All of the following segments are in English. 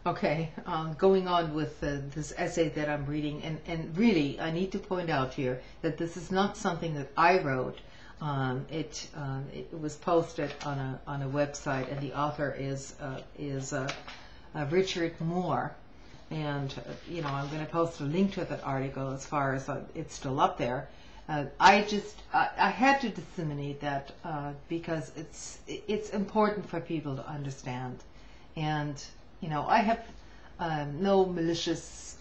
Okay, going on with this essay that I'm reading, and really, I need to point out here that this is not something that I wrote. It was posted on a website, and the author is Richard Moore, and I'm going to post a link to that article as far as it's still up there. I had to disseminate that because it's important for people to understand, and I have no malicious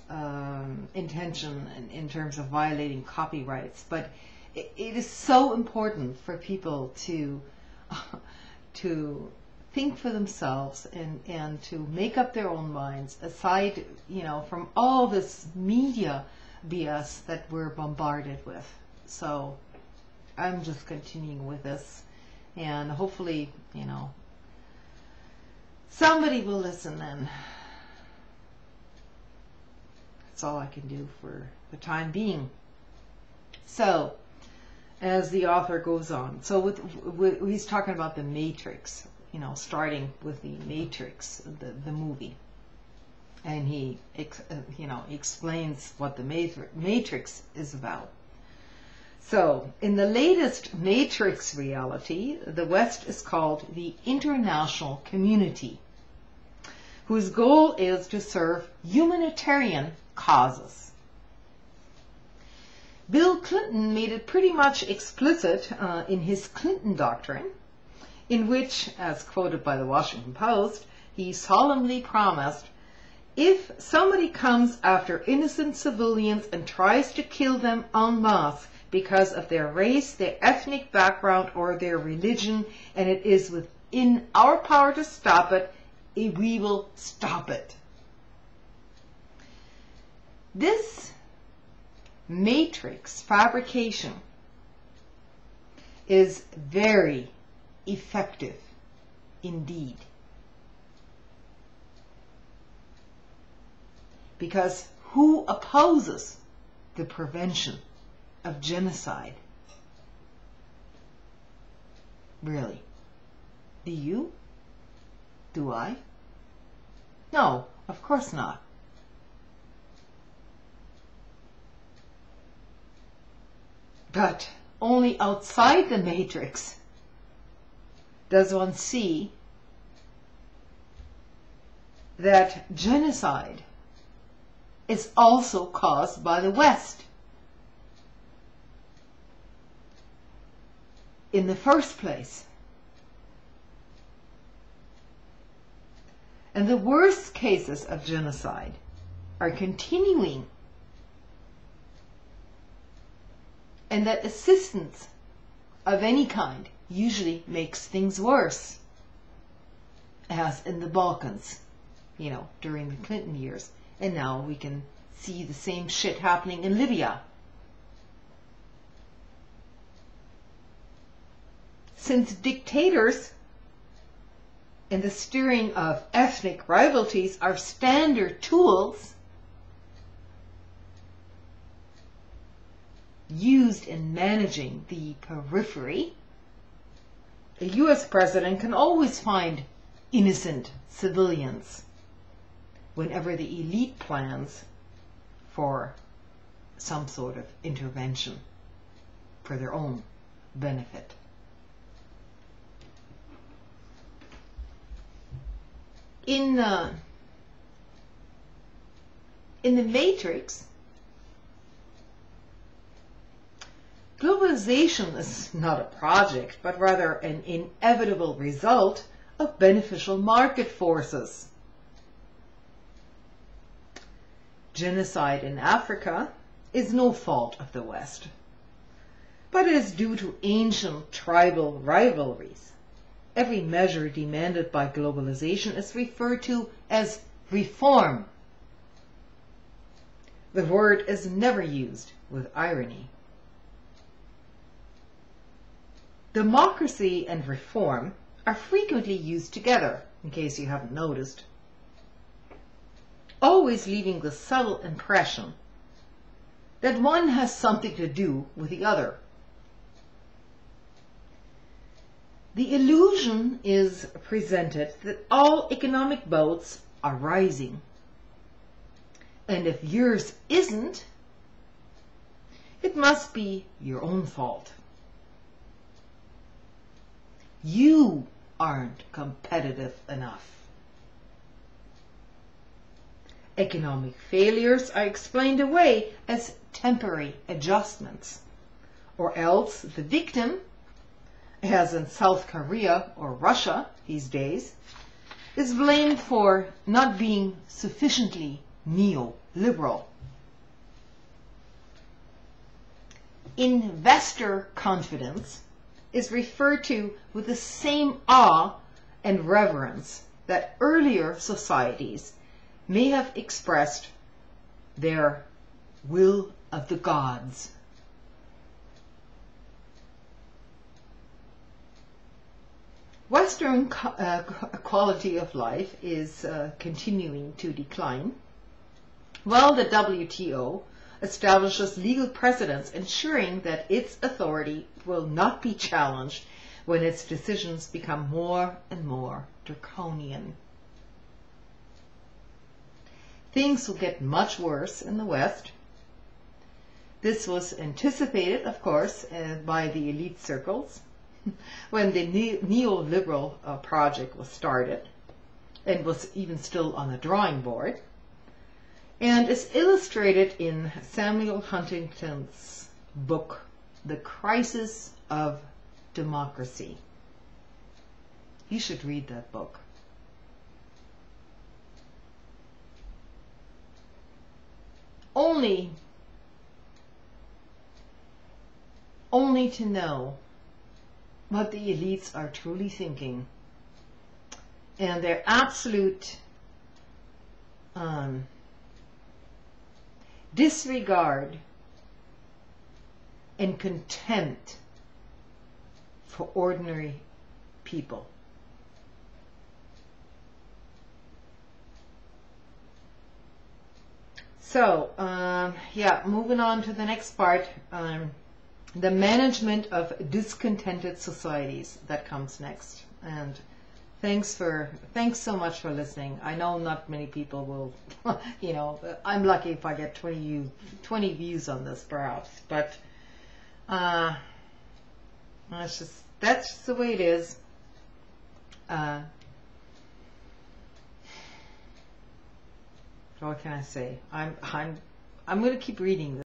intention in terms of violating copyrights, but it is so important for people to think for themselves and to make up their own minds aside, from all this media BS that we're bombarded with. So I'm just continuing with this, and hopefully, somebody will listen, and that's all I can do for the time being. So, as the author goes on, so he's talking about the Matrix, starting with the Matrix, the movie, and he explains what the Matrix is about. So, in the latest Matrix reality, the West is called the international community, whose goal is to serve humanitarian causes. Bill Clinton made it pretty much explicit in his Clinton Doctrine, in which, as quoted by the Washington Post, he solemnly promised, if somebody comes after innocent civilians and tries to kill them en masse because of their race, their ethnic background, or their religion, and it is within our power to stop it, we will stop it. This matrix fabrication is very effective indeed, because who opposes the prevention of genocide? Really? Do you? Do I? No, of course not. But only outside the matrix does one see that genocide is also caused by the West. In the first place. And the worst cases of genocide are continuing. And that assistance of any kind usually makes things worse, as in the Balkans, during the Clinton years. And now we can see the same shit happening in Libya. Since dictators and the steering of ethnic rivalries are standard tools used in managing the periphery, a US president can always find innocent civilians whenever the elite plans for some sort of intervention for their own benefit. In the Matrix, globalization is not a project, but rather an inevitable result of beneficial market forces. Genocide in Africa is no fault of the West, but it is due to ancient tribal rivalries. Every measure demanded by globalization is referred to as reform. The word is never used with irony. Democracy and reform are frequently used together, in case you haven't noticed, always leaving the subtle impression that one has something to do with the other. The illusion is presented that all economic boats are rising. And if yours isn't, it must be your own fault. You aren't competitive enough. Economic failures are explained away as temporary adjustments, or else the victim, as in South Korea or Russia these days, is blamed for not being sufficiently neoliberal. Investor confidence is referred to with the same awe and reverence that earlier societies may have expressed their will of the gods. Western quality of life is continuing to decline, while the WTO establishes legal precedents ensuring that its authority will not be challenged when its decisions become more and more draconian. Things will get much worse in the West. This was anticipated, of course, by the elite circles when the neoliberal project was started and was even still on the drawing board, and is illustrated in Samuel Huntington's book, The Crisis of Democracy. You should read that book. Only to know what the elites are truly thinking and their absolute disregard and contempt for ordinary people. So, moving on to the next part, the management of discontented societies, that comes next. And thanks so much for listening. I know not many people will, I'm lucky if I get 20 views on this perhaps, but that's just the way it is. What can I say? I'm going to keep reading this.